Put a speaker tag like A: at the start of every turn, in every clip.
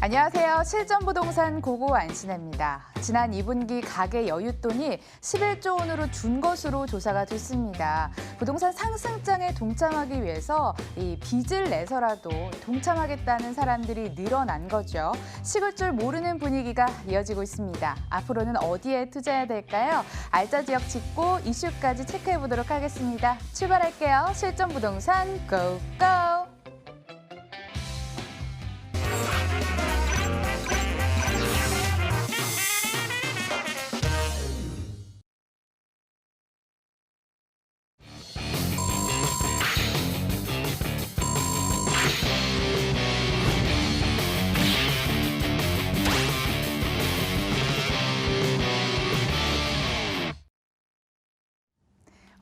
A: 안녕하세요. 실전부동산 고고 안신혜입니다. 지난 2분기 가계 여윳돈이 11조 원으로 준 것으로 조사가 됐습니다. 부동산 상승장에 동참하기 위해서 이 빚을 내서라도 동참하겠다는 사람들이 늘어난 거죠. 식을 줄 모르는 분위기가 이어지고 있습니다. 앞으로는 어디에 투자해야 될까요? 알짜 지역 짚고 이슈까지 체크해 보도록 하겠습니다. 출발할게요. 실전부동산 고고!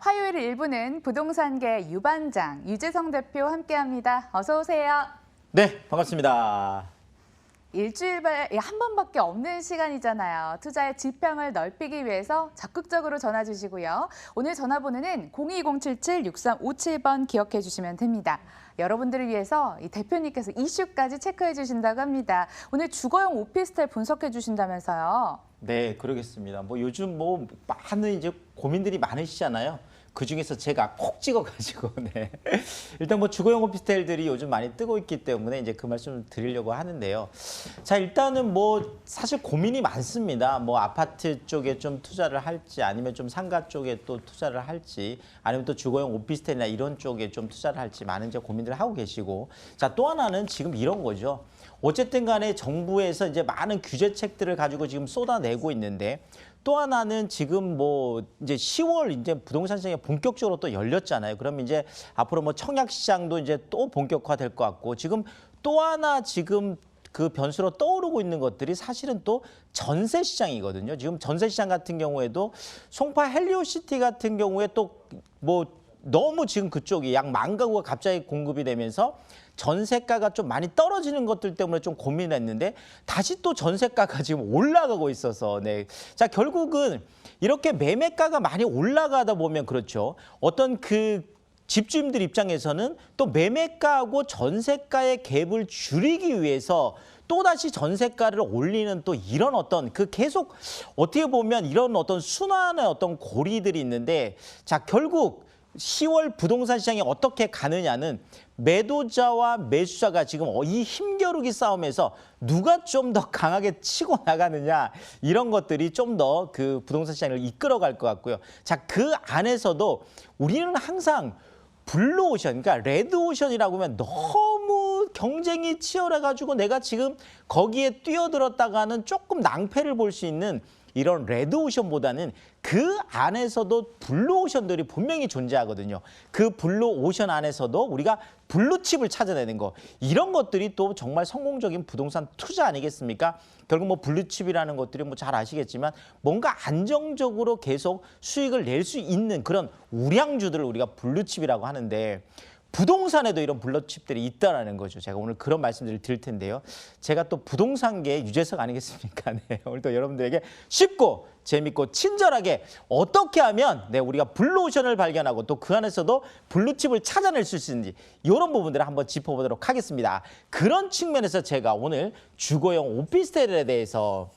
A: 화요일 1부는 부동산계 유반장 유재성 대표 함께합니다. 어서 오세요.
B: 네, 반갑습니다.
A: 일주일에 한 번밖에 없는 시간이잖아요. 투자의 지평을 넓히기 위해서 적극적으로 전화 주시고요. 오늘 전화번호는 02-077-6357번 기억해 주시면 됩니다. 여러분들을 위해서 이 대표님께서 이슈까지 체크해 주신다고 합니다. 오늘 주거용 오피스텔 분석해 주신다면서요.
B: 네, 그러겠습니다. 요즘 많은 이제 고민들이 많으시잖아요. 그 중에서 제가 콕 찍어가지고, 네. 일단 주거용 오피스텔들이 요즘 많이 뜨고 있기 때문에 이제 그 말씀을 드리려고 하는데요. 자, 일단은 사실 고민이 많습니다. 아파트 쪽에 좀 투자를 할지 아니면 좀 상가 쪽에 또 투자를 할지 아니면 또 주거용 오피스텔이나 이런 쪽에 좀 투자를 할지 많은 이제 고민들을 하고 계시고. 자, 또 하나는 지금 이런 거죠. 어쨌든 간에 정부에서 이제 많은 규제책들을 가지고 지금 쏟아내고 있는데 또 하나는 지금 이제 10월 이제 부동산 시장이 본격적으로 또 열렸잖아요. 그럼 이제 앞으로 청약 시장도 이제 또 본격화될 것 같고 지금 또 하나 지금 그 변수로 떠오르고 있는 것들이 사실은 또 전세 시장이거든요. 지금 전세 시장 같은 경우에도 송파 헬리오시티 같은 경우에 또 너무 지금 그쪽이 약 10,000 가구가 갑자기 공급이 되면서 전세가가 좀 많이 떨어지는 것들 때문에 좀 고민을 했는데 다시 또 전세가가 지금 올라가고 있어서 네. 자, 결국은 이렇게 매매가가 많이 올라가다 보면 그렇죠. 어떤 그 집주인들 입장에서는 또 매매가하고 전세가의 갭을 줄이기 위해서 또다시 전세가를 올리는 또 이런 어떤 그 계속 어떻게 보면 이런 어떤 순환의 어떤 고리들이 있는데 자, 결국 10월 부동산 시장이 어떻게 가느냐는 매도자와 매수자가 지금 이 힘겨루기 싸움에서 누가 좀 더 강하게 치고 나가느냐 이런 것들이 좀 더 그 부동산 시장을 이끌어갈 것 같고요. 자, 그 안에서도 우리는 항상 블루오션, 그러니까 레드오션이라고 하면 너무 경쟁이 치열해가지고 내가 지금 거기에 뛰어들었다가는 조금 낭패를 볼 수 있는 이런 레드오션보다는 그 안에서도 블루오션들이 분명히 존재하거든요. 그 블루오션 안에서도 우리가 블루칩을 찾아내는 거 이런 것들이 또 정말 성공적인 부동산 투자 아니겠습니까? 결국 블루칩이라는 것들이 잘 아시겠지만 뭔가 안정적으로 계속 수익을 낼 수 있는 그런 우량주들을 우리가 블루칩이라고 하는데 부동산에도 이런 블루칩들이 있다라는 거죠. 제가 오늘 그런 말씀들을 드릴 텐데요. 제가 또 부동산계 유재석 아니겠습니까? 네, 오늘 또 여러분들에게 쉽고 재밌고 친절하게 어떻게 하면 우리가 블루오션을 발견하고 또 그 안에서도 블루칩을 찾아낼 수 있는지 이런 부분들을 한번 짚어보도록 하겠습니다. 그런 측면에서 제가 오늘 주거용 오피스텔에 대해서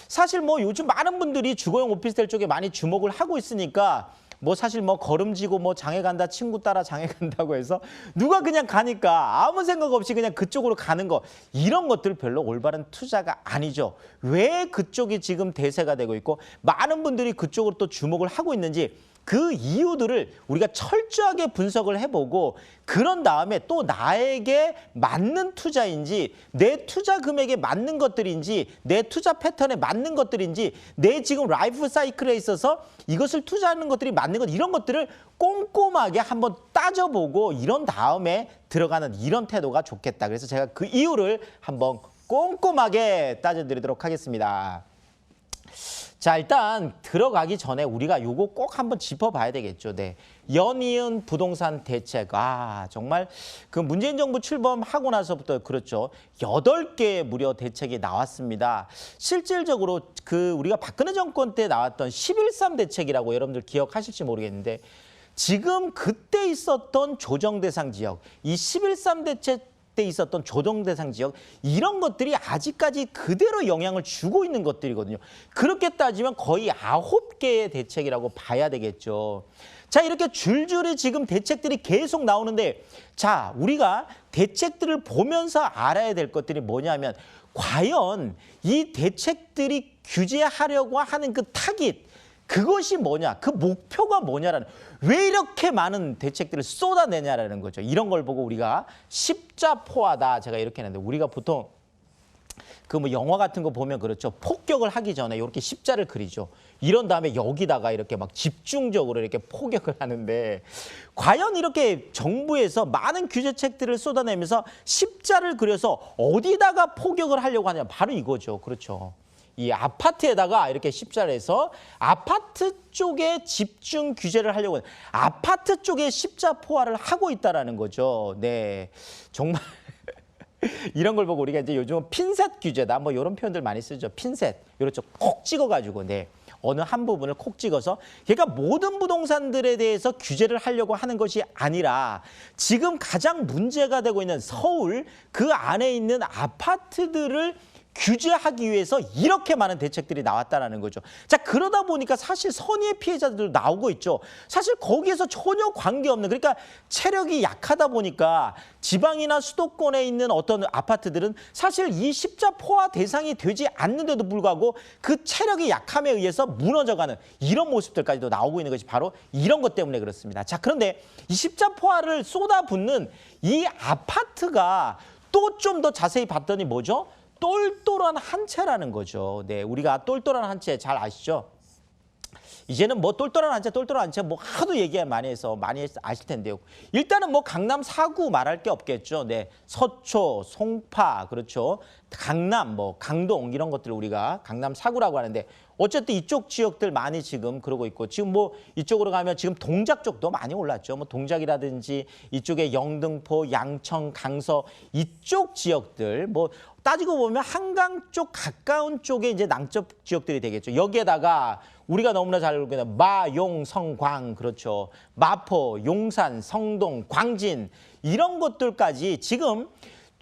B: 사실 요즘 많은 분들이 주거용 오피스텔 쪽에 많이 주목을 하고 있으니까 사실 걸음지고 장에 간다 친구 따라 장에 간다고 해서 누가 그냥 가니까 아무 생각 없이 그냥 그쪽으로 가는 거 이런 것들 별로 올바른 투자가 아니죠. 왜 그쪽이 지금 대세가 되고 있고 많은 분들이 그쪽으로 또 주목을 하고 있는지 그 이유들을 우리가 철저하게 분석을 해보고 그런 다음에 또 나에게 맞는 투자인지 내 투자 금액에 맞는 것들인지 내 투자 패턴에 맞는 것들인지 내 지금 라이프 사이클에 있어서 이것을 투자하는 것들이 맞는 것 이런 것들을 꼼꼼하게 한번 따져보고 이런 다음에 들어가는 이런 태도가 좋겠다. 그래서 제가 그 이유를 한번 꼼꼼하게 따져드리도록 하겠습니다. 자, 일단 들어가기 전에 우리가 요거 꼭 한번 짚어봐야 되겠죠. 네. 연이은 부동산 대책. 정말 그 문재인 정부 출범하고 나서부터 그렇죠. 8개 무려 대책이 나왔습니다. 실질적으로 그 우리가 박근혜 정권 때 나왔던 11.3 대책이라고 여러분들 기억하실지 모르겠는데 지금 그때 있었던 조정 대상 지역, 이 11.3 대책 그때 있었던 조정 대상 지역 이런 것들이 아직까지 그대로 영향을 주고 있는 것들이거든요. 그렇게 따지면 거의 9개의 대책이라고 봐야 되겠죠. 자, 이렇게 줄줄이 지금 대책들이 계속 나오는데 자, 우리가 대책들을 보면서 알아야 될 것들이 뭐냐면 과연 이 대책들이 규제하려고 하는 그 타깃 그것이 뭐냐, 그 목표가 뭐냐라는 왜 이렇게 많은 대책들을 쏟아내냐라는 거죠. 이런 걸 보고 우리가 십자포화다 제가 이렇게 했는데 우리가 보통 그 뭐 영화 같은 거 보면 그렇죠. 폭격을 하기 전에 이렇게 십자를 그리죠. 이런 다음에 여기다가 이렇게 막 집중적으로 이렇게 포격을 하는데 과연 이렇게 정부에서 많은 규제책들을 쏟아내면서 십자를 그려서 어디다가 포격을 하려고 하냐 바로 이거죠. 그렇죠. 이 아파트에다가 이렇게 십자를 해서 아파트 쪽에 집중 규제를 하려고 하는 아파트 쪽에 십자포화를 하고 있다라는 거죠. 네, 정말 이런 걸 보고 우리가 이제 요즘은 핀셋 규제다 뭐 이런 표현들 많이 쓰죠. 핀셋 이렇죠. 콕 찍어가지고 네. 어느 한 부분을 콕 찍어서 그러니까 모든 부동산들에 대해서 규제를 하려고 하는 것이 아니라 지금 가장 문제가 되고 있는 서울 그 안에 있는 아파트들을 규제하기 위해서 이렇게 많은 대책들이 나왔다는 거죠. 자, 그러다 보니까 사실 선의의 피해자들도 나오고 있죠. 사실 거기에서 전혀 관계없는 그러니까 체력이 약하다 보니까 지방이나 수도권에 있는 어떤 아파트들은 사실 이 십자포화 대상이 되지 않는데도 불구하고 그 체력이 약함에 의해서 무너져가는 이런 모습들까지도 나오고 있는 것이 바로 이런 것 때문에 그렇습니다. 자, 그런데 이 십자포화를 쏟아붓는 이 아파트가 또 좀 더 자세히 봤더니 뭐죠? 똘똘한 한 채라는 거죠. 네, 우리가 똘똘한 한 채 잘 아시죠? 이제는 뭐 똘똘한 한 채 뭐 하도 얘기 많이 해서 많이 아실 텐데요. 일단은 뭐 강남 4구 말할 게 없겠죠. 네, 서초, 송파, 그렇죠. 강남, 뭐 강동 이런 것들을 우리가 강남 4구라고 하는데 어쨌든 이쪽 지역들 많이 지금 그러고 있고 지금 뭐 이쪽으로 가면 지금 동작 쪽도 많이 올랐죠. 뭐 동작이라든지 이쪽에 영등포, 양천, 강서 이쪽 지역들 뭐 따지고 보면 한강 쪽 가까운 쪽에 이제 남쪽 지역들이 되겠죠. 여기에다가 우리가 너무나 잘 알고 있는 마, 용, 성, 광 그렇죠. 마포, 용산, 성동, 광진 이런 것들까지 지금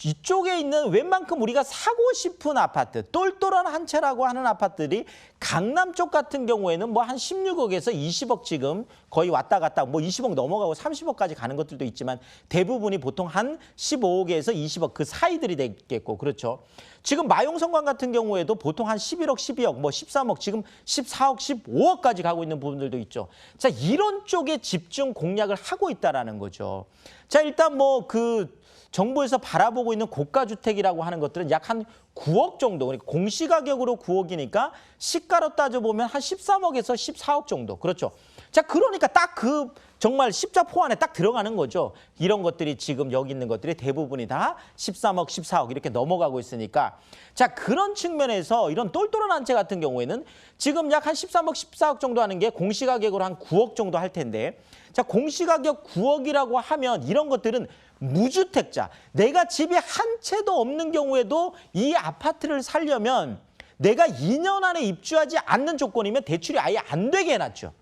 B: 이쪽에 있는 웬만큼 우리가 사고 싶은 아파트, 똘똘한 한 채라고 하는 아파트들이 강남 쪽 같은 경우에는 뭐 한 16억에서 20억 지금 거의 왔다 갔다 뭐 20억 넘어가고 30억까지 가는 것들도 있지만 대부분이 보통 한 15억에서 20억 그 사이들이 되겠고 그렇죠. 지금 마용성관 같은 경우에도 보통 한 11억, 12억, 뭐 13억, 지금 14억, 15억까지 가고 있는 부분들도 있죠. 자, 이런 쪽에 집중 공략을 하고 있다라는 거죠. 자, 일단 뭐 그 정부에서 바라보고 있는 고가주택이라고 하는 것들은 약 한 9억 정도, 그러니까 공시가격으로 9억이니까 시가로 따져보면 한 13억에서 14억 정도. 그렇죠. 자, 그러니까 딱 그 정말 십자포 안에 딱 들어가는 거죠. 이런 것들이 지금 여기 있는 것들이 대부분이 다 13억, 14억 이렇게 넘어가고 있으니까 자, 그런 측면에서 이런 똘똘한 한 채 같은 경우에는 지금 약 한 13억, 14억 정도 하는 게 공시가격으로 한 9억 정도 할 텐데 자, 공시가격 9억이라고 하면 이런 것들은 무주택자, 내가 집이 한 채도 없는 경우에도 이 아파트를 살려면 내가 2년 안에 입주하지 않는 조건이면 대출이 아예 안 되게 해놨죠.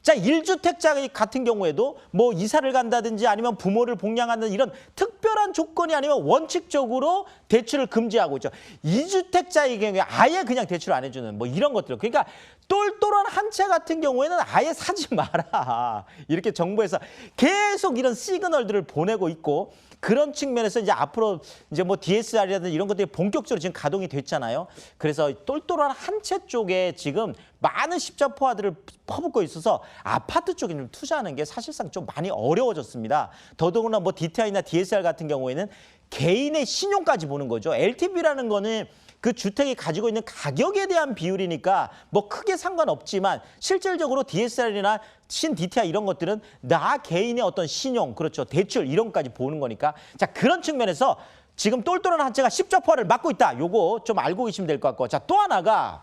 B: 자, 1주택자 같은 경우에도 뭐 이사를 간다든지 아니면 부모를 복양하는 이런 특별한 조건이 아니면 원칙적으로 대출을 금지하고 있죠. 2주택자의 경우에 아예 그냥 대출 안 해주는 뭐 이런 것들. 그러니까 똘똘한 한 채 같은 경우에는 아예 사지 마라. 이렇게 정부에서 계속 이런 시그널들을 보내고 있고 그런 측면에서 이제 앞으로 이제 뭐 DSR이라든지 이런 것들이 본격적으로 지금 가동이 됐잖아요. 그래서 똘똘한 한 채 쪽에 지금 많은 십자포화들을 퍼붓고 있어서 아파트 쪽에 좀 투자하는 게 사실상 좀 많이 어려워졌습니다. 더더구나 뭐 DTI나 DSR 같은 경우에는 개인의 신용까지 보는 거죠. LTV라는 거는 그 주택이 가지고 있는 가격에 대한 비율이니까 뭐 크게 상관없지만 실질적으로 DSR이나 신 DTI 이런 것들은 나 개인의 어떤 신용, 그렇죠. 대출 이런 것까지 보는 거니까 자, 그런 측면에서 지금 똘똘한 한 채가 십자포화를 막고 있다. 요거 좀 알고 계시면 될 것 같고 자, 또 하나가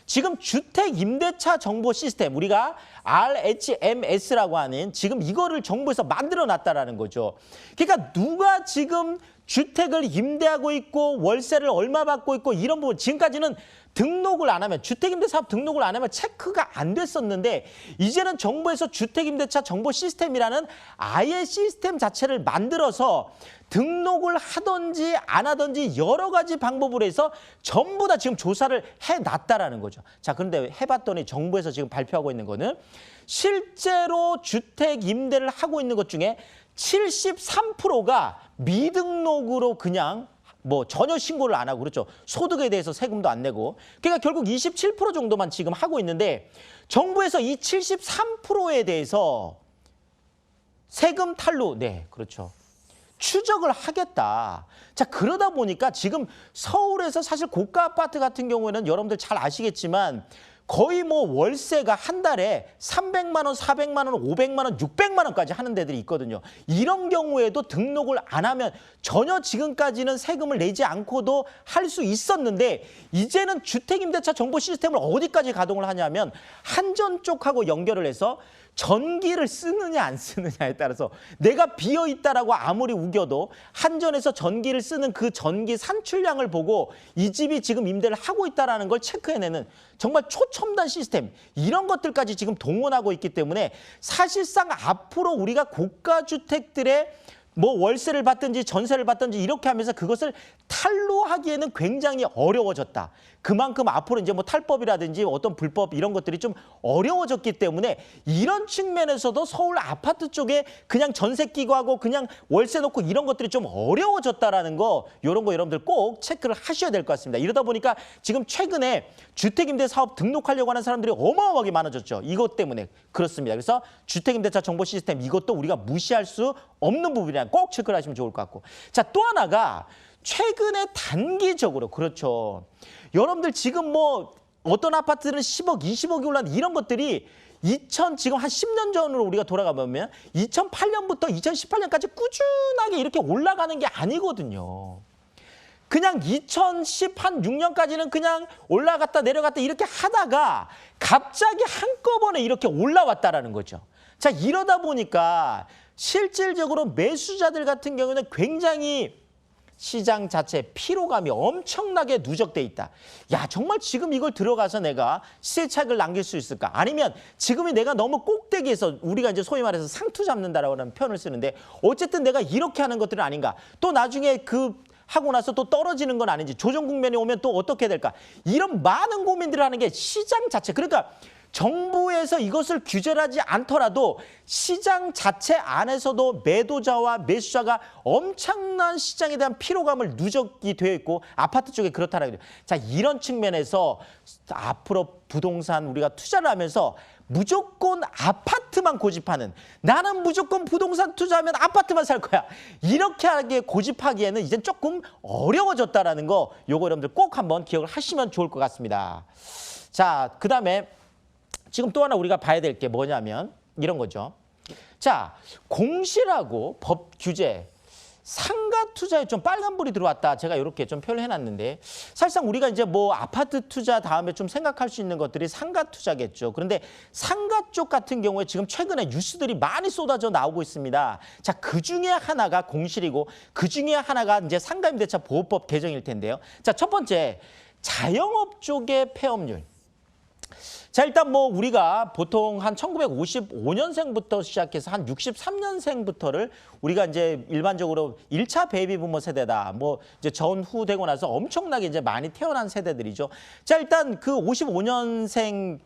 B: 지금 주택 임대차 정보 시스템 우리가 RHMS라고 하는 지금 이거를 정부에서 만들어 놨다라는 거죠. 그러니까 누가 지금 주택을 임대하고 있고 월세를 얼마 받고 있고 이런 부분 지금까지는 등록을 안 하면 주택임대사업 등록을 안 하면 체크가 안 됐었는데 이제는 정부에서 주택임대차 정보 시스템이라는 아예 시스템 자체를 만들어서 등록을 하든지 안 하든지 여러 가지 방법으로 해서 전부 다 지금 조사를 해놨다라는 거죠. 자, 그런데 해봤더니 정부에서 지금 발표하고 있는 거는 실제로 주택 임대를 하고 있는 것 중에 73%가 미등록으로 그냥 뭐 전혀 신고를 안 하고 그렇죠. 소득에 대해서 세금도 안 내고. 그러니까 결국 27% 정도만 지금 하고 있는데 정부에서 이 73%에 대해서 세금 탈루, 네, 그렇죠. 추적을 하겠다. 자, 그러다 보니까 지금 서울에서 사실 고가 아파트 같은 경우에는 여러분들 잘 아시겠지만 거의 뭐 월세가 한 달에 300만 원, 400만 원, 500만 원, 600만 원까지 하는 데들이 있거든요. 이런 경우에도 등록을 안 하면 전혀 지금까지는 세금을 내지 않고도 할 수 있었는데 이제는 주택임대차 정보 시스템을 어디까지 가동을 하냐면 한전 쪽하고 연결을 해서 전기를 쓰느냐 안 쓰느냐에 따라서 내가 비어있다라고 아무리 우겨도 한전에서 전기를 쓰는 그 전기 산출량을 보고 이 집이 지금 임대를 하고 있다는 걸 체크해내는 정말 초첨단 시스템 이런 것들까지 지금 동원하고 있기 때문에 사실상 앞으로 우리가 고가주택들의 뭐 월세를 받든지 전세를 받든지 이렇게 하면서 그것을 탈루하기에는 굉장히 어려워졌다. 그만큼 앞으로 이제 뭐 탈법이라든지 어떤 불법 이런 것들이 좀 어려워졌기 때문에 이런 측면에서도 서울 아파트 쪽에 그냥 전세 끼고 하고 그냥 월세 놓고 이런 것들이 좀 어려워졌다라는 거 이런 거 여러분들 꼭 체크를 하셔야 될 것 같습니다. 이러다 보니까 지금 최근에 주택임대 사업 등록하려고 하는 사람들이 어마어마하게 많아졌죠. 이것 때문에 그렇습니다. 그래서 주택임대차 정보 시스템 이것도 우리가 무시할 수 없는 부분이라 꼭 체크를 하시면 좋을 것 같고. 자, 또 하나가 최근에 단기적으로 그렇죠. 여러분들 지금 뭐 어떤 아파트는 10억, 20억이 올라는 이런 것들이 지금 한 10년 전으로 우리가 돌아가보면 2008년부터 2018년까지 꾸준하게 이렇게 올라가는 게 아니거든요. 그냥 2016년까지는 그냥 올라갔다 내려갔다 이렇게 하다가 갑자기 한꺼번에 이렇게 올라왔다라는 거죠. 자, 이러다 보니까 실질적으로 매수자들 같은 경우는 굉장히 시장 자체 피로감이 엄청나게 누적돼 있다. 야, 정말 지금 이걸 들어가서 내가 시세 차익을 남길 수 있을까? 아니면 지금이 내가 너무 꼭대기에서 우리가 이제 소위 말해서 상투 잡는다라고 하는 표현을 쓰는데 어쨌든 내가 이렇게 하는 것들은 아닌가? 또 나중에 그 하고 나서 또 떨어지는 건 아닌지 조정 국면이 오면 또 어떻게 될까? 이런 많은 고민들을 하는 게 시장 자체. 그러니까 정부에서 이것을 규제를 하지 않더라도 시장 자체 안에서도 매도자와 매수자가 엄청난 시장에 대한 피로감을 누적이 되어 있고 아파트 쪽에 그렇다라고요. 자, 이런 측면에서 앞으로 부동산 우리가 투자를 하면서 무조건 아파트만 고집하는 나는 무조건 부동산 투자하면 아파트만 살 거야. 이렇게 하게 고집하기에는 이젠 조금 어려워졌다라는 거 요거 여러분들 꼭 한번 기억을 하시면 좋을 것 같습니다. 자, 그다음에 지금 또 하나 우리가 봐야 될 게 뭐냐면 이런 거죠. 자, 공시라고 법 규제, 상가 투자에 좀 빨간불이 들어왔다. 제가 이렇게 좀 표현을 해놨는데 사실상 우리가 이제 뭐 아파트 투자 다음에 좀 생각할 수 있는 것들이 상가 투자겠죠. 그런데 상가 쪽 같은 경우에 지금 최근에 뉴스들이 많이 쏟아져 나오고 있습니다. 자, 그 중에 하나가 공실이고 그 중에 하나가 이제 상가임대차 보호법 개정일 텐데요. 자, 첫 번째 자영업 쪽의 폐업률. 자, 일단 뭐 우리가 보통 한 1955년생부터 시작해서 한 63년생부터를 우리가 이제 일반적으로 1차 베이비 부모 세대다. 뭐 이제 전후 되고 나서 엄청나게 이제 많이 태어난 세대들이죠. 자, 일단 그 55년생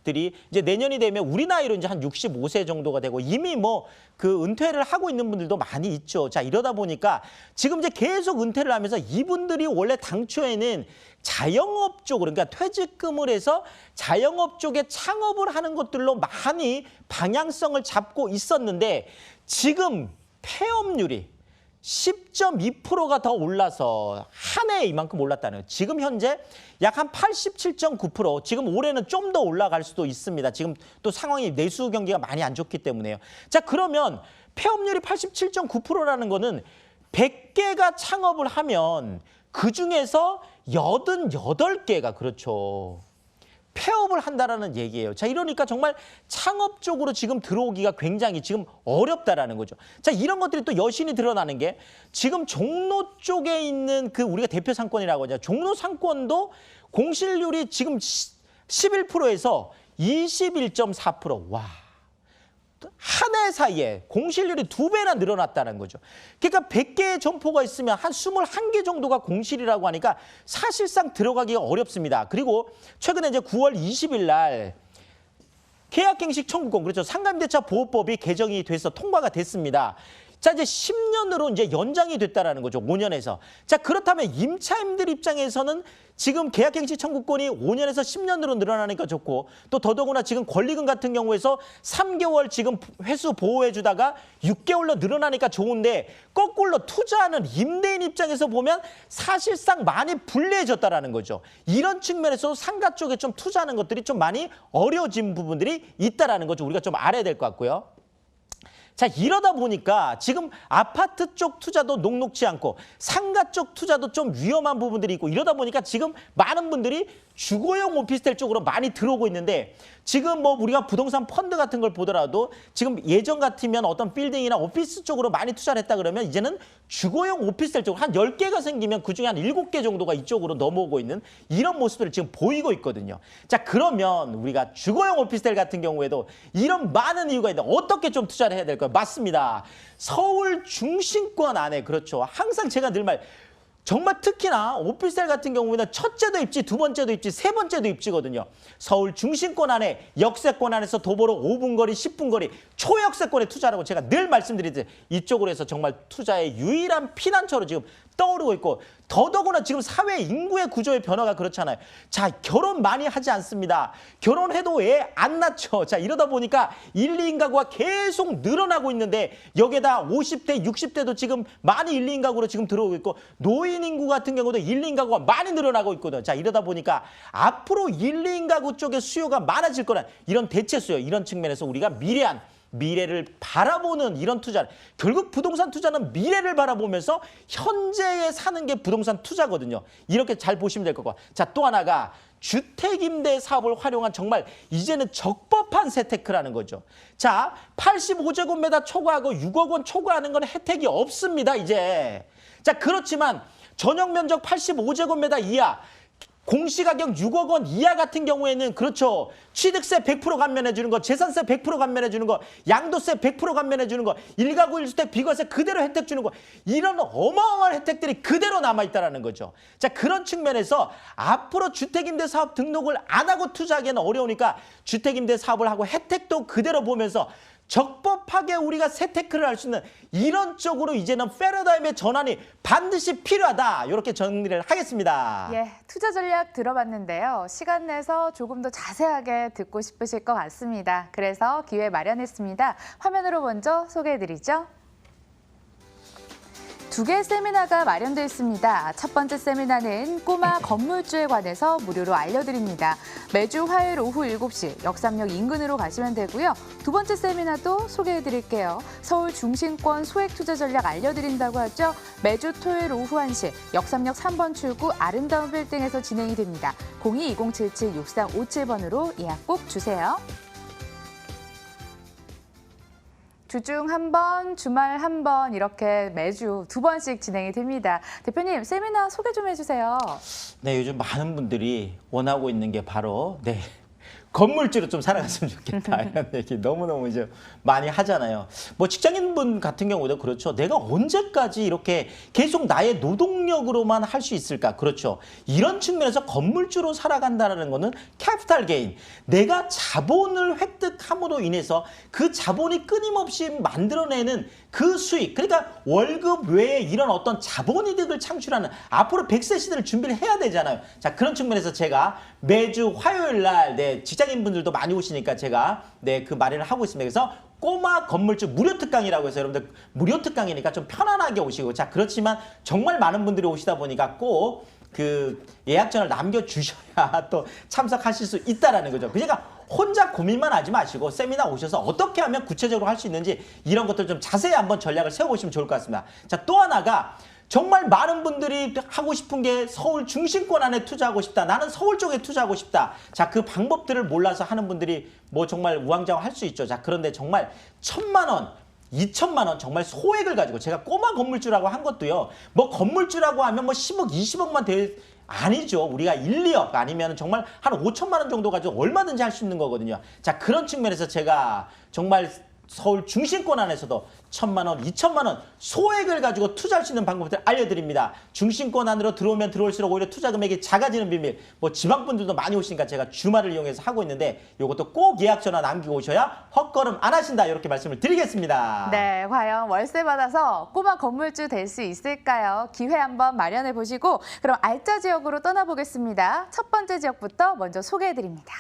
B: 들이 이제 내년이 되면 우리 나이로 이제 한 65세 정도가 되고 이미 뭐 그 은퇴를 하고 있는 분들도 많이 있죠. 자, 이러다 보니까 지금 이제 계속 은퇴를 하면서 이분들이 원래 당초에는 자영업 쪽으로 그러니까 퇴직금을 해서 자영업 쪽에 창업을 하는 것들로 많이 방향성을 잡고 있었는데 지금 폐업률이 10.2%가 더 올라서 한 해에 이만큼 올랐다는 거예요. 지금 현재 약 한 87.9%, 지금 올해는 좀 더 올라갈 수도 있습니다. 지금 또 상황이 내수 경기가 많이 안 좋기 때문에요. 자, 그러면 폐업률이 87.9%라는 거는 100개가 창업을 하면 그중에서 88개가 그렇죠. 폐업을 한다라는 얘기예요. 자, 이러니까 정말 창업 쪽으로 지금 들어오기가 굉장히 지금 어렵다라는 거죠. 자, 이런 것들이 또 여신이 드러나는 게 지금 종로 쪽에 있는 그 우리가 대표 상권이라고 하죠. 종로 상권도 공실률이 지금 11%에서 21.4%. 와. 한 해 사이에 공실률이 2배나 늘어났다는 거죠. 그러니까 100개의 점포가 있으면 한 21개 정도가 공실이라고 하니까 사실상 들어가기가 어렵습니다. 그리고 최근에 이제 9월 20일 날 계약갱식 청구권, 그렇죠. 상가임대차 보호법이 개정이 돼서 통과가 됐습니다. 자, 이제 10년으로 이제 연장이 됐다라는 거죠. 5년에서. 자, 그렇다면 임차인들 입장에서는 지금 계약갱식 청구권이 5년에서 10년으로 늘어나니까 좋고, 또 더더구나 지금 권리금 같은 경우에서 3개월 지금 회수 보호해 주다가 6개월로 늘어나니까 좋은데, 거꾸로 투자하는 임대인 입장에서 보면 사실상 많이 불리해졌다라는 거죠. 이런 측면에서 상가 쪽에 좀 투자하는 것들이 좀 많이 어려워진 부분들이 있다라는 거죠. 우리가 좀 알아야 될 것 같고요. 자, 이러다 보니까 지금 아파트 쪽 투자도 녹록지 않고 상가 쪽 투자도 좀 위험한 부분들이 있고, 이러다 보니까 지금 많은 분들이 주거용 오피스텔 쪽으로 많이 들어오고 있는데, 지금 뭐 우리가 부동산 펀드 같은 걸 보더라도 지금 예전 같으면 어떤 빌딩이나 오피스 쪽으로 많이 투자를 했다 그러면 이제는 주거용 오피스텔 쪽으로 한 10개가 생기면 그중에 한 7개 정도가 이쪽으로 넘어오고 있는 이런 모습들을 지금 보이고 있거든요. 자, 그러면 우리가 주거용 오피스텔 같은 경우에도 이런 많은 이유가 있는데 어떻게 좀 투자를 해야 될까요? 맞습니다. 서울 중심권 안에, 그렇죠. 항상 제가 늘 정말 특히나 오피스텔 같은 경우에는 첫째도 입지, 두 번째도 입지, 세 번째도 입지거든요. 서울 중심권 안에, 역세권 안에서 도보로 5분 거리, 10분 거리, 초역세권에 투자라고 제가 늘 말씀드리듯이 이쪽으로 해서 정말 투자의 유일한 피난처로 지금 떠오르고 있고, 더더구나 지금 사회 인구의 구조의 변화가 그렇잖아요. 자, 결혼 많이 하지 않습니다. 결혼해도 애 안 낳죠. 자, 이러다 보니까 1, 2인 가구가 계속 늘어나고 있는데, 여기에다 50대, 60대도 지금 많이 1, 2인 가구로 지금 들어오고 있고, 노인 인구 같은 경우도 1, 2인 가구가 많이 늘어나고 있거든요. 자, 이러다 보니까 앞으로 1, 2인 가구 쪽에 수요가 많아질 거란 이런 대체 수요, 이런 측면에서 우리가 미래를 바라보는 이런 투자, 결국 부동산 투자는 미래를 바라보면서 현재에 사는 게 부동산 투자거든요. 이렇게 잘 보시면 될 것 같고, 자, 또 하나가 주택임대 사업을 활용한 정말 이제는 적법한 세테크라는 거죠. 자, 85제곱미터 초과하고 6억 원 초과하는 건 혜택이 없습니다, 이제. 자, 그렇지만 전용 면적 85제곱미터 이하, 공시가격 6억 원 이하 같은 경우에는, 그렇죠, 취득세 100% 감면해 주는 거, 재산세 100% 감면해 주는 거, 양도세 100% 감면해 주는 거, 1가구 1주택 비과세 그대로 혜택 주는 거, 이런 어마어마한 혜택들이 그대로 남아있다는 거죠. 자, 그런 측면에서 앞으로 주택임대사업 등록을 안 하고 투자하기는 어려우니까 주택임대 사업을 하고 혜택도 그대로 보면서 적법하게 우리가 세테크를 할 수 있는 이런 쪽으로 이제는 패러다임의 전환이 반드시 필요하다. 이렇게 정리를 하겠습니다.
A: 예, 투자 전략 들어봤는데요. 시간 내서 조금 더 자세하게 듣고 싶으실 것 같습니다. 그래서 기회 마련했습니다. 화면으로 먼저 소개해드리죠. 2개 세미나가 마련되어 있습니다. 첫 번째 세미나는 꼬마 건물주에 관해서 무료로 알려드립니다. 매주 화요일 오후 7시 역삼역 인근으로 가시면 되고요. 두 번째 세미나도 소개해드릴게요. 서울 중심권 소액 투자 전략 알려드린다고 하죠. 매주 토요일 오후 1시 역삼역 3번 출구 아름다운 빌딩에서 진행이 됩니다. 02-2077-6357번으로 예약 꼭 주세요. 주중 한 번, 주말 한 번 이렇게 매주 2번씩 진행이 됩니다. 대표님, 세미나 소개 좀 해주세요.
B: 네, 요즘 많은 분들이 원하고 있는 게 바로 건물주로 좀 살아갔으면 좋겠다, 이런 얘기 너무너무 이제 많이 하잖아요. 뭐 직장인분 같은 경우도 그렇죠. 내가 언제까지 이렇게 계속 나의 노동력으로만 할 수 있을까? 그렇죠. 이런 측면에서 건물주로 살아간다는 거는 캐피탈 게인, 내가 자본을 획득함으로 인해서 그 자본이 끊임없이 만들어내는 그 수익, 그러니까 월급 외에 이런 어떤 자본이득을 창출하는 앞으로 100세 시대를 준비를 해야 되잖아요. 자, 그런 측면에서 제가 매주 화요일 날 직장인분들도 많이 오시니까 제가 그 마련을 하고 있습니다. 그래서 꼬마 건물주 무료 특강이라고 해서 여러분들 무료 특강이니까 좀 편안하게 오시고, 자, 그렇지만 정말 많은 분들이 오시다 보니까 꼭 그 예약전을 남겨주셔야 또 참석하실 수 있다라는 거죠. 그러니까 혼자 고민만 하지 마시고 세미나 오셔서 어떻게 하면 구체적으로 할 수 있는지 이런 것들 좀 자세히 한번 전략을 세워보시면 좋을 것 같습니다. 자, 또 하나가 정말 많은 분들이 하고 싶은 게 서울 중심권 안에 투자하고 싶다. 나는 서울 쪽에 투자하고 싶다. 자, 그 방법들을 몰라서 하는 분들이 뭐 정말 우왕좌왕 할 수 있죠. 자, 그런데 정말 1,000만 원, 2천만 원 정말 소액을 가지고 제가 꼬마 건물주라고 한 것도요. 뭐 건물주라고 하면 뭐 10억, 20억만 될 아니죠. 우리가 1, 2억 아니면 정말 한 5천만 원 정도 가지고 얼마든지 할 수 있는 거거든요. 자, 그런 측면에서 제가 정말 서울 중심권 안에서도 1,000만 원, 2천만 원 소액을 가지고 투자할 수 있는 방법들 알려드립니다. 중심권 안으로 들어오면 들어올수록 오히려 투자 금액이 작아지는 비밀. 뭐 지방분들도 많이 오시니까 제가 주말을 이용해서 하고 있는데 이것도 꼭 예약 전화 남기고 오셔야 헛걸음 안 하신다. 이렇게 말씀을 드리겠습니다.
A: 네, 과연 월세 받아서 꼬마 건물주 될 수 있을까요? 기회 한번 마련해 보시고 그럼 알짜 지역으로 떠나보겠습니다. 첫 번째 지역부터 먼저 소개해 드립니다.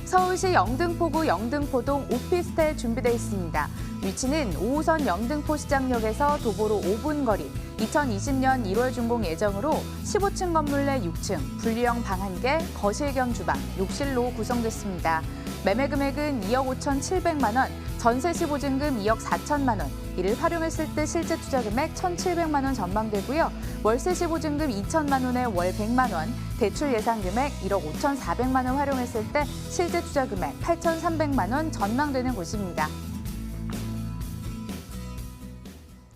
A: 서울시 영등포구 영등포동 오피스텔 준비되어 있습니다. 위치는 5호선 영등포 시장역에서 도보로 5분 거리, 2020년 1월 준공 예정으로 15층 건물 내 6층, 분리형 방 1개, 거실 겸 주방, 욕실로 구성됐습니다. 매매 금액은 2억 5,700만 원, 전세 시 보증금 2억 4천만 원, 이를 활용했을 때 실제 투자 금액 1,700만 원 전망되고요. 월세 시 보증금 2천만 원에 월 100만 원, 대출 예상 금액 1억 5,400만 원 활용했을 때 실제 투자 금액 8,300만 원 전망되는 곳입니다.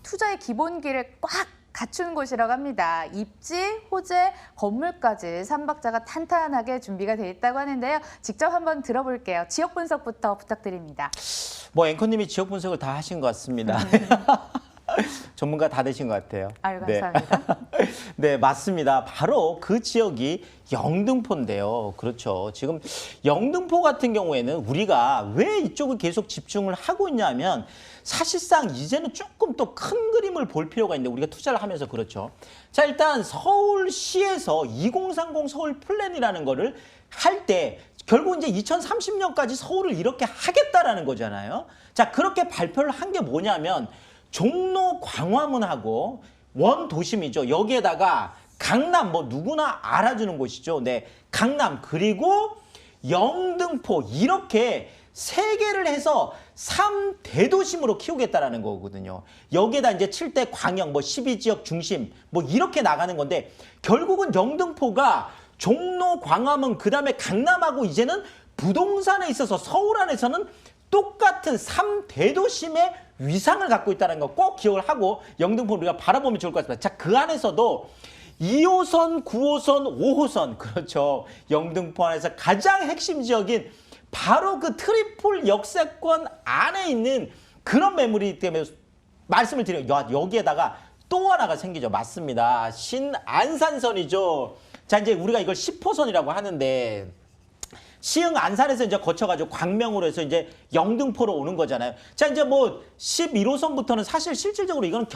A: 투자의 기본기를 꽉 갖춘 곳이라고 합니다. 입지, 호재, 건물까지 삼박자가 탄탄하게 준비가 되어 있다고 하는데요. 직접 한번 들어볼게요. 지역 분석부터 부탁드립니다.
B: 뭐 앵커님이 지역 분석을 다 하신 것 같습니다. 전문가 다 되신 것 같아요.
A: 아유, 감사합니다.
B: 네, 맞습니다. 바로 그 지역이 영등포인데요. 그렇죠. 지금 영등포 같은 경우에는 우리가 왜 이쪽을 계속 집중을 하고 있냐면 사실상 이제는 조금 또 큰 그림을 볼 필요가 있는데 우리가 투자를 하면서 그렇죠. 자, 일단 서울시에서 2030 서울 플랜이라는 거를 할 때 결국 이제 2030년까지 서울을 이렇게 하겠다라는 거잖아요. 자, 그렇게 발표를 한 게 뭐냐면 종로 광화문하고 원도심이죠. 여기에다가 강남, 뭐 누구나 알아주는 곳이죠. 네, 강남 그리고 영등포 이렇게 세 개를 해서 3대도심으로 키우겠다라는 거거든요. 여기에다 이제 7대 광역, 뭐 12지역 중심, 뭐 이렇게 나가는 건데 결국은 영등포가 종로, 광화문, 그 다음에 강남하고 이제는 부동산에 있어서 서울 안에서는 똑같은 3대도심의 위상을 갖고 있다는 거 꼭 기억을 하고 영등포를 우리가 바라보면 좋을 것 같습니다. 자, 그 안에서도 2호선, 9호선, 5호선 그렇죠. 영등포 안에서 가장 핵심 지역인 바로 그 트리플 역세권 안에 있는 그런 매물이기 때문에 말씀을 드려요. 여기에다가 또 하나가 생기죠. 맞습니다. 신안산선이죠. 자, 이제 우리가 이걸 10호선이라고 하는데 시흥 안산에서 이제 거쳐가지고 광명으로 해서 이제 영등포로 오는 거잖아요. 자, 이제 뭐 11호선부터는 사실 실질적으로 이건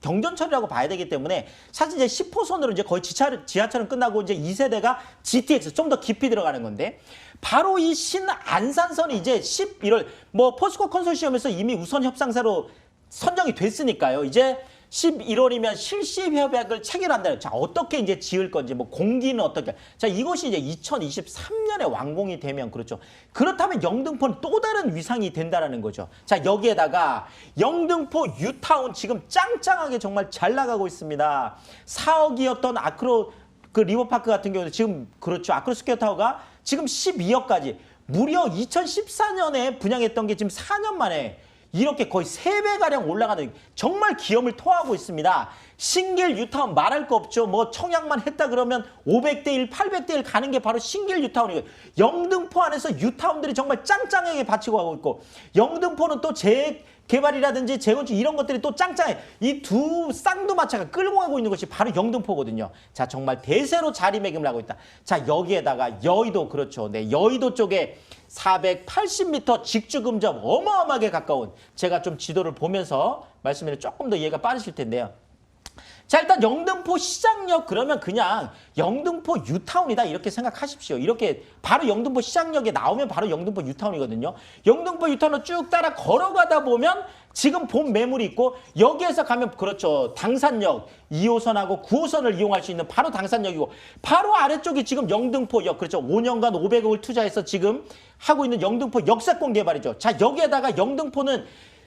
B: 경전철이라고 봐야 되기 때문에 사실 이제 10호선으로 이제 거의 지하철은 끝나고 이제 2세대가 GTX 좀 더 깊이 들어가는 건데 바로 이 신안산선이 이제 11월 뭐 포스코 컨소시엄에서 이미 우선 협상사로 선정이 됐으니까요. 이제 11월이면 실시 협약을 체결한다. 자, 어떻게 이제 지을 건지, 뭐 공기는 어떻게. 자, 이것이 이제 2023년에 완공이 되면 그렇죠. 그렇다면 영등포는 또 다른 위상이 된다라는 거죠. 자, 여기에다가 영등포 뉴타운 지금 짱짱하게 정말 잘 나가고 있습니다. 4억이었던 아크로 그 리버파크 같은 경우는 지금 그렇죠. 아크로스퀘어 타워가 지금 12억까지 무려 2014년에 분양했던 게 지금 4년 만에 이렇게 거의 3배가량 올라가는 정말 기염을 토하고 있습니다. 신길 뉴타운 말할 거 없죠. 뭐 청약만 했다 그러면 500대 1, 800대 1 가는 게 바로 신길 뉴타운이고요. 영등포 안에서 뉴타운들이 정말 짱짱하게 받치고 가고 있고 영등포는 또 재개발이라든지 재건축 이런 것들이 또 짱짱해. 이 두 쌍두마차가 끌고 가고 있는 것이 바로 영등포거든요. 자, 정말 대세로 자리매김을 하고 있다. 자, 여기에다가 여의도 그렇죠. 네, 여의도 쪽에 480m 직주금점 어마어마하게 가까운 제가 좀 지도를 보면서 말씀드리면 조금 더 이해가 빠르실 텐데요. 자, 일단 영등포 시장역 그러면 그냥 영등포 뉴타운이다 이렇게 생각하십시오. 이렇게 바로 영등포 시장역에 나오면 바로 영등포 뉴타운이거든요. 영등포 뉴타운을 쭉 따라 걸어가다 보면 지금 본 매물이 있고 여기에서 가면 그렇죠. 당산역 2호선하고 9호선을 이용할 수 있는 바로 당산역이고 바로 아래쪽이 지금 영등포역 그렇죠. 5년간 500억을 투자해서 지금 하고 있는 영등포 역세권 개발이죠. 자, 여기에다가 영등포는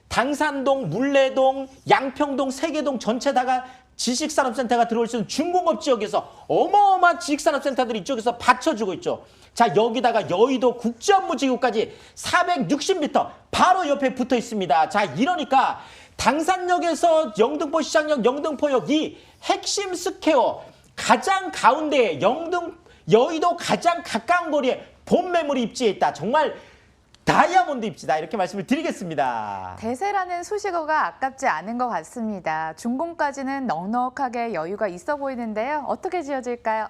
B: 당산동, 물레동, 양평동, 세계동 전체 다가 지식산업센터가 들어올 수 있는 준공업 지역에서 어마어마한 지식산업센터들이 이쪽에서 받쳐주고 있죠. 자, 여기다가 여의도 국제업무지구까지 460m 바로 옆에 붙어 있습니다. 자, 이러니까 당산역에서 영등포 시장역, 영등포역 이 핵심 스퀘어 가장 가운데에 여의도 가장 가까운 거리에 본 매물이 입지해 있다. 정말 다이아몬드 입지다. 이렇게 말씀을 드리겠습니다.
A: 대세라는 수식어가 아깝지 않은 것 같습니다. 준공까지는 넉넉하게 여유가 있어 보이는데요. 어떻게 지어질까요?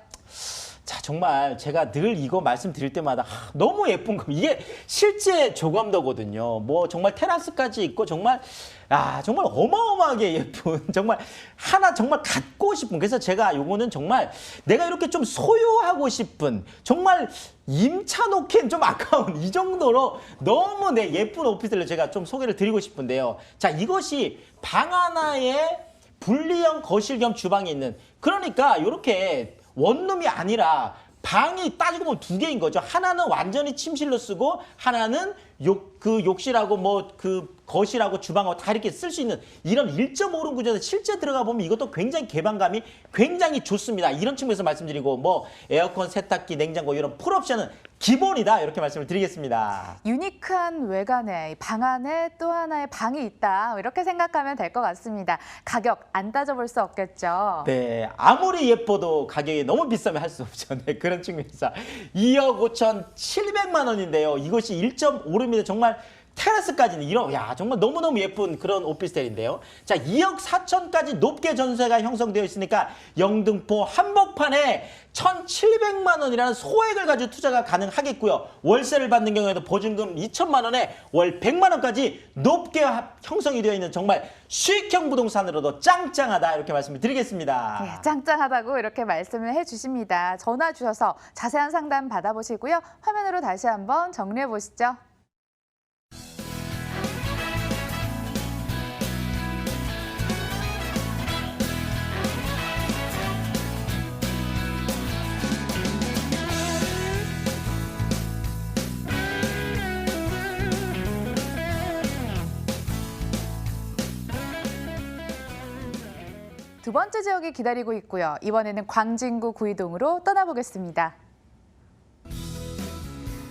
B: 자, 정말 제가 늘 이거 말씀드릴 때마다 너무 예쁜 거. 이게 실제 조감도거든요. 뭐 정말 테라스까지 있고 정말 정말 어마어마하게 예쁜 정말 하나 정말 갖고 싶은. 그래서 제가 요거는 정말 내가 이렇게 좀 소유하고 싶은 정말 임차놓기엔 좀 아까운 이 정도로 너무 예쁜 오피스텔을 제가 좀 소개를 드리고 싶은데요. 자, 이것이 방 하나에 분리형 거실 겸 주방이 있는, 그러니까 이렇게 원룸이 아니라 방이 따지고 보면 두 개인 거죠. 하나는 완전히 침실로 쓰고 하나는 욕실하고 뭐 거실하고 주방하고 다 이렇게 쓸 수 있는 이런 1.5룸 구조에서 실제 들어가 보면 이것도 굉장히 개방감이 굉장히 좋습니다. 이런 측면에서 말씀드리고 뭐 에어컨, 세탁기, 냉장고 이런 풀옵션은 기본이다. 이렇게 말씀을 드리겠습니다.
A: 유니크한 외관에 방 안에 또 하나의 방이 있다. 이렇게 생각하면 될 것 같습니다. 가격 안 따져볼 수 없겠죠.
B: 네, 아무리 예뻐도 가격이 너무 비싸면 할 수 없죠. 네, 그런 측면에서 2억 5,700만 원인데요. 이것이 1.5룸인데 정말 테라스까지는 정말 너무너무 예쁜 그런 오피스텔인데요. 자, 2억 4천까지 높게 전세가 형성되어 있으니까 영등포 한복판에 1,700만 원이라는 소액을 가지고 투자가 가능하겠고요. 월세를 받는 경우에도 보증금 2천만 원에 월 100만 원까지 높게 형성이 되어 있는 정말 수익형 부동산으로도 짱짱하다. 이렇게 말씀을 드리겠습니다.
A: 네, 짱짱하다고 이렇게 말씀을 해주십니다. 전화 주셔서 자세한 상담 받아보시고요. 화면으로 다시 한번 정리해 보시죠. 두 번째 지역이 기다리고 있고요. 이번에는 광진구 구이동으로 떠나보겠습니다.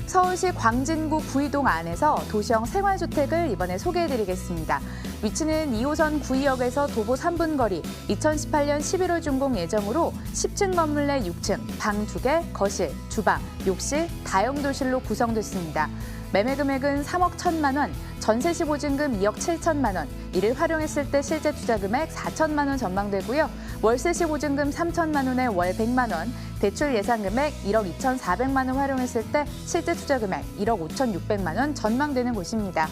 A: 서울시 광진구 구이동 안에서 도시형 생활주택을 이번에 소개해드리겠습니다. 위치는 2호선 구이역에서 도보 3분 거리, 2018년 11월 준공 예정으로 10층 건물 내 6층, 방 2개, 거실, 주방, 욕실, 다용도실로 구성됐습니다. 매매 금액은 3억 1천만 원, 전세 시 보증금 2억 7천만 원, 이를 활용했을 때 실제 투자 금액 4천만 원 전망되고요. 월세 시 보증금 3천만 원에 월 100만 원, 대출 예상 금액 1억 2,400만 원 활용했을 때 실제 투자 금액 1억 5,600만 원 전망되는 곳입니다.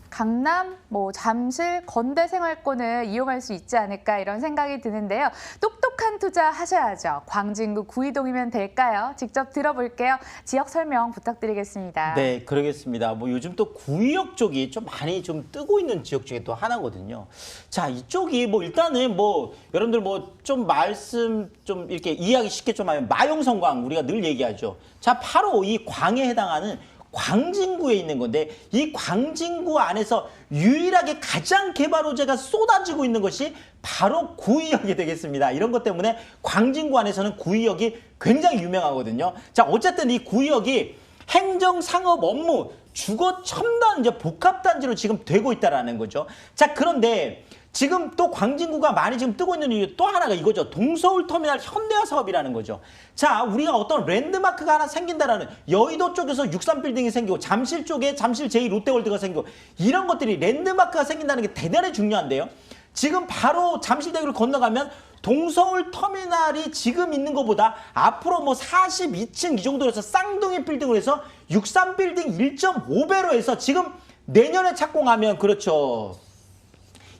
A: 강남, 잠실, 건대 생활권을 이용할 수 있지 않을까 이런 생각이 드는데요. 똑똑한 투자 하셔야죠. 광진구 구이동이면 될까요? 직접 들어볼게요. 지역 설명 부탁드리겠습니다.
B: 네, 그러겠습니다. 요즘 또 구이역 쪽이 좀 많이 좀 뜨고 있는 지역 중에 또 하나거든요. 자, 이쪽이 일단은 여러분들 좀 말씀 좀 이렇게 이해하기 쉽게 좀 하면 마용성광 우리가 늘 얘기하죠. 자, 바로 이 광에 해당하는 광진구에 있는 건데 이 광진구 안에서 유일하게 가장 개발 호재가 쏟아지고 있는 것이 바로 구이역이 되겠습니다. 이런 것 때문에 광진구 안에서는 구이역이 굉장히 유명하거든요. 자, 어쨌든 이 구이역이 행정, 상업, 업무, 주거 첨단 복합단지로 지금 되고 있다라는 거죠. 자, 그런데 지금 또 광진구가 많이 지금 뜨고 있는 이유 또 하나가 이거죠. 동서울터미널 현대화 사업이라는 거죠. 자, 우리가 어떤 랜드마크가 하나 생긴다라는, 여의도 쪽에서 63빌딩이 생기고 잠실 쪽에 잠실 제2롯데월드가 생기고 이런 것들이 랜드마크가 생긴다는 게 대단히 중요한데요. 지금 바로 잠실대교를 건너가면 동서울터미널이 지금 있는 것보다 앞으로 42층 이 정도로 해서 쌍둥이 빌딩으로 해서 63빌딩 1.5배로 해서 지금 내년에 착공하면 그렇죠.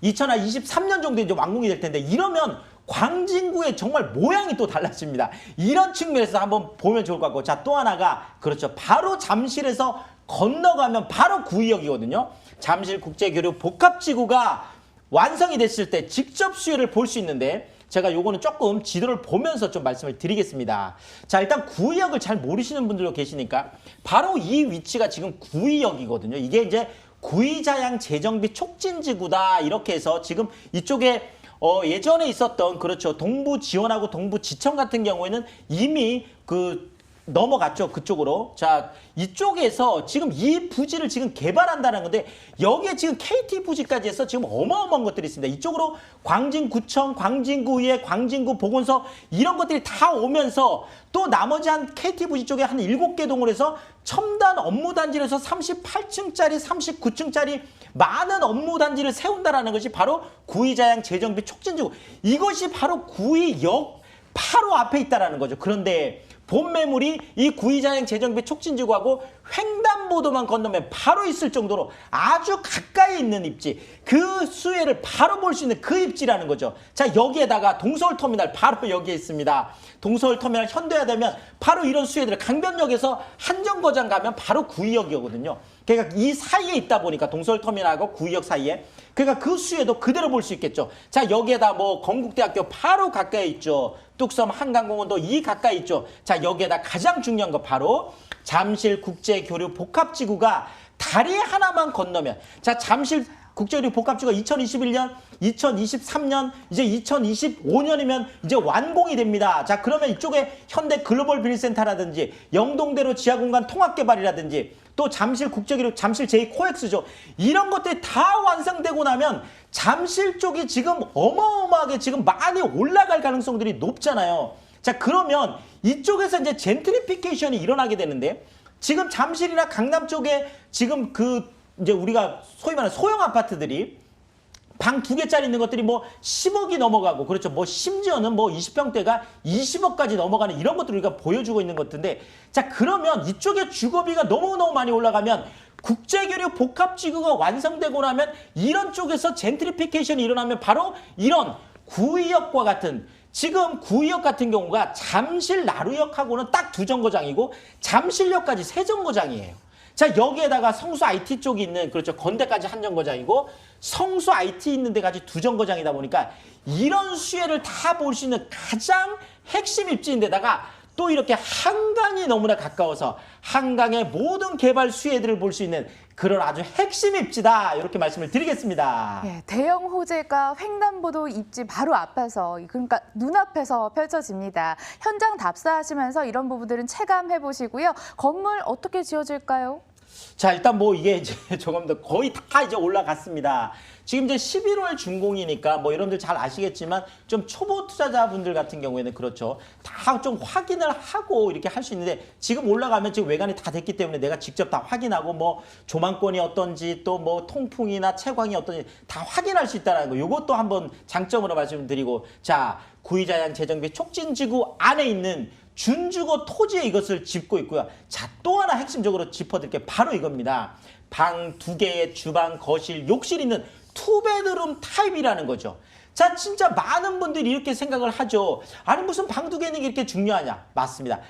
B: 2023년 정도에 이제 완공이 될 텐데 이러면 광진구의 정말 모양이 또 달라집니다. 이런 측면에서 한번 보면 좋을 것 같고, 자, 또 하나가 그렇죠. 바로 잠실에서 건너가면 바로 구이역이거든요. 잠실국제교류 복합지구가 완성이 됐을 때 직접 수혜를 볼 수 있는데, 자, 제가 요거는 조금 지도를 보면서 좀 말씀을 드리겠습니다. 자, 일단 구의역을 잘 모르시는 분들도 계시니까 바로 이 위치가 지금 구의역이거든요. 이게 이제 구의자양 재정비 촉진지구다 이렇게 해서 지금 이쪽에 예전에 있었던 그렇죠. 동부지원하고 동부지청 같은 경우에는 이미 넘어갔죠. 그쪽으로. 자, 이쪽에서 지금 이 부지를 지금 개발한다는 건데 여기에 지금 KT 부지까지 해서 지금 어마어마한 것들이 있습니다. 이쪽으로 광진구청, 광진구의회, 광진구 보건소 이런 것들이 다 오면서 또 나머지 한 KT 부지 쪽에 한 7개 동을 해서 첨단 업무단지를 해서 38층짜리, 39층짜리 많은 업무단지를 세운다라는 것이 바로 구의자양 재정비 촉진지구. 이것이 바로 구의역 바로 앞에 있다라는 거죠. 그런데 본 매물이 이 구의자양 재정비 촉진지구하고 횡단보도만 건너면 바로 있을 정도로 아주 가까이 있는 입지, 그 수혜를 바로 볼 수 있는 그 입지라는 거죠. 자, 여기에다가 동서울터미널 바로 여기에 있습니다. 동서울터미널 현대화되면 바로 이런 수혜들을 강변역에서 한정거장 가면 바로 구의역이거든요. 그러니까 이 사이에 있다 보니까 동서울터미널하고 구의역 사이에 그러니까 그 수혜도 그대로 볼 수 있겠죠. 자, 여기에다 뭐 건국대학교 바로 가까이 있죠. 뚝섬 한강공원도 이 가까이 있죠. 자, 여기에다 가장 중요한 거 바로 잠실 국제교류 복합지구가 다리 하나만 건너면 자, 잠실 국제교류 복합지구가 2021년, 2023년, 이제 2025년이면 이제 완공이 됩니다. 자, 그러면 이쪽에 현대 글로벌 비즈니스센터라든지 영동대로 지하공간 통합개발이라든지 또 잠실 국제교류, 잠실 제2코엑스죠. 이런 것들이 다 완성되고 나면 잠실 쪽이 지금 어마어마하게 지금 많이 올라갈 가능성들이 높잖아요. 자, 그러면 이쪽에서 이제 젠트리피케이션이 일어나게 되는데 지금 잠실이나 강남 쪽에 지금 이제 우리가 소위 말하는 소형 아파트들이 방 2개짜리 있는 것들이 뭐 10억이 넘어가고 그렇죠. 뭐 심지어는 뭐 20평대가 20억까지 넘어가는 이런 것들을 우리가 보여주고 있는 것인데 자, 그러면 이쪽에 주거비가 너무너무 많이 올라가면 국제교류 복합지구가 완성되고 나면 이런 쪽에서 젠트리피케이션이 일어나면 바로 이런 구의역과 같은 지금 구의역 같은 경우가 잠실 나루역하고는 딱 2정거장이고 잠실역까지 3정거장이에요. 자, 여기에다가 성수 IT 쪽이 있는 그렇죠. 건대까지 한 정거장이고 성수 IT 있는 데까지 2정거장이다 보니까 이런 수혜를 다 볼 수 있는 가장 핵심 입지인데다가 또 이렇게 한강이 너무나 가까워서 한강의 모든 개발 수혜들을 볼 수 있는 그런 아주 핵심 입지다 이렇게 말씀을 드리겠습니다.
A: 예, 대형 호재가 횡단보도 입지 바로 앞에서 그러니까 눈앞에서 펼쳐집니다. 현장 답사하시면서 이런 부분들은 체감해 보시고요. 건물 어떻게 지어질까요?
B: 자, 일단 뭐 이게 이제 조금 더 거의 다 이제 올라갔습니다. 지금 이제 11월 준공이니까 뭐 여러분들 잘 아시겠지만 좀 초보 투자자분들 같은 경우에는 그렇죠. 다 좀 확인을 하고 이렇게 할 수 있는데 지금 올라가면 지금 외관이 다 됐기 때문에 내가 직접 다 확인하고 뭐 조망권이 어떤지 또 뭐 통풍이나 채광이 어떤지 다 확인할 수 있다는 거. 이것도 한번 장점으로 말씀드리고 자, 구의자양 재정비 촉진지구 안에 있는 준주거 토지에 이것을 짚고 있고요. 자, 또 하나 핵심적으로 짚어드릴 게 바로 이겁니다. 방 2개의 주방, 거실, 욕실 있는 투베드룸 타입이라는 거죠. 자, 진짜 많은 분들이 이렇게 생각을 하죠. 아니, 무슨 방 2개 있는 게 이렇게 중요하냐? 맞습니다.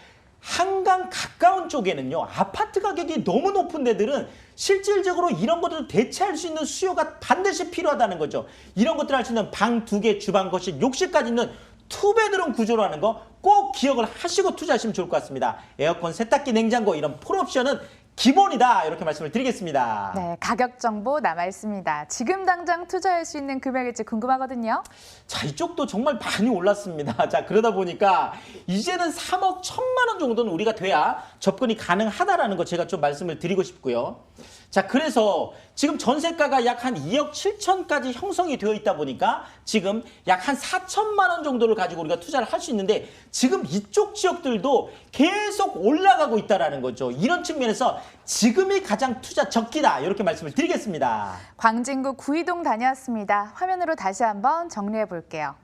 B: 한강 가까운 쪽에는요, 아파트 가격이 너무 높은 데들은 실질적으로 이런 것들을 대체할 수 있는 수요가 반드시 필요하다는 거죠. 이런 것들을 할 수 있는 방 2개, 주방, 거실, 욕실까지 있는 투베드룸 구조로 하는 거 꼭 기억을 하시고 투자하시면 좋을 것 같습니다. 에어컨, 세탁기, 냉장고 이런 풀옵션은 기본이다 이렇게 말씀을 드리겠습니다.
A: 네, 가격 정보 남아 있습니다. 지금 당장 투자할 수 있는 금액일지 궁금하거든요.
B: 자, 이쪽도 정말 많이 올랐습니다. 자, 그러다 보니까 이제는 3억 1천만 원 정도는 우리가 돼야 접근이 가능하다라는 거 제가 좀 말씀을 드리고 싶고요. 자, 그래서 지금 전세가가 약 한 2억 7천까지 형성이 되어 있다 보니까 지금 약 한 4천만 원 정도를 가지고 우리가 투자를 할 수 있는데 지금 이쪽 지역들도 계속 올라가고 있다라는 거죠. 이런 측면에서 지금이 가장 투자 적기다 이렇게 말씀을 드리겠습니다.
A: 광진구 구이동 다녀왔습니다. 화면으로 다시 한번 정리해 볼게요.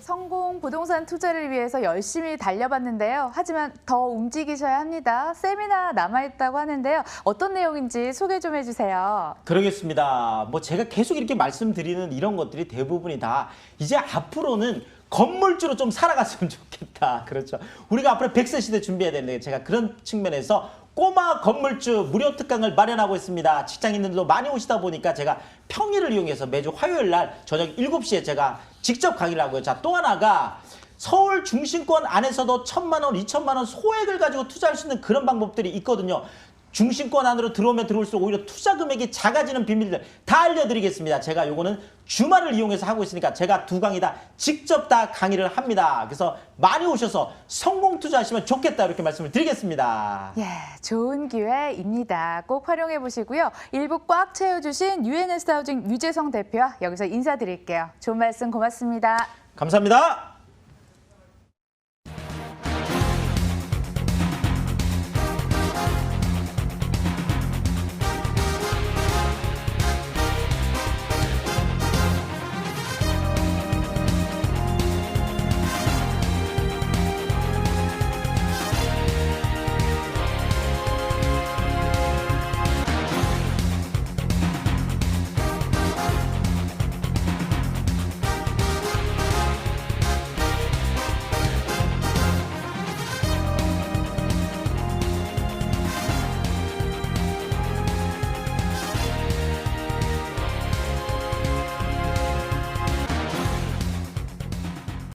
A: 성공 부동산 투자를 위해서 열심히 달려봤는데요. 하지만 더 움직이셔야 합니다. 세미나 남아있다고 하는데요. 어떤 내용인지 소개 좀 해주세요.
B: 그러겠습니다. 뭐 제가 계속 이렇게 말씀드리는 이런 것들이 대부분이 다 이제 앞으로는 건물주로 좀 살아갔으면 좋겠다. 그렇죠. 우리가 앞으로 100세 시대 준비해야 되는데 제가 그런 측면에서 꼬마 건물주 무료 특강을 마련하고 있습니다. 직장인들도 많이 오시다 보니까 제가 평일을 이용해서 매주 화요일 날 저녁 7시에 제가 직접 강의를 하고요. 자, 또 하나가 서울 중심권 안에서도 1,000만 원, 2,000만 원 소액을 가지고 투자할 수 있는 그런 방법들이 있거든요. 중심권 안으로 들어오면 들어올수록 오히려 투자 금액이 작아지는 비밀들 다 알려드리겠습니다. 제가 요거는 주말을 이용해서 하고 있으니까 제가 두 강의 다 직접 다 강의를 합니다. 그래서 많이 오셔서 성공 투자하시면 좋겠다 이렇게 말씀을 드리겠습니다.
A: 예, 좋은 기회입니다. 꼭 활용해 보시고요. 일부 꽉 채워주신 UNS 하우징 유재성 대표와 여기서 인사드릴게요. 좋은 말씀 고맙습니다.
B: 감사합니다.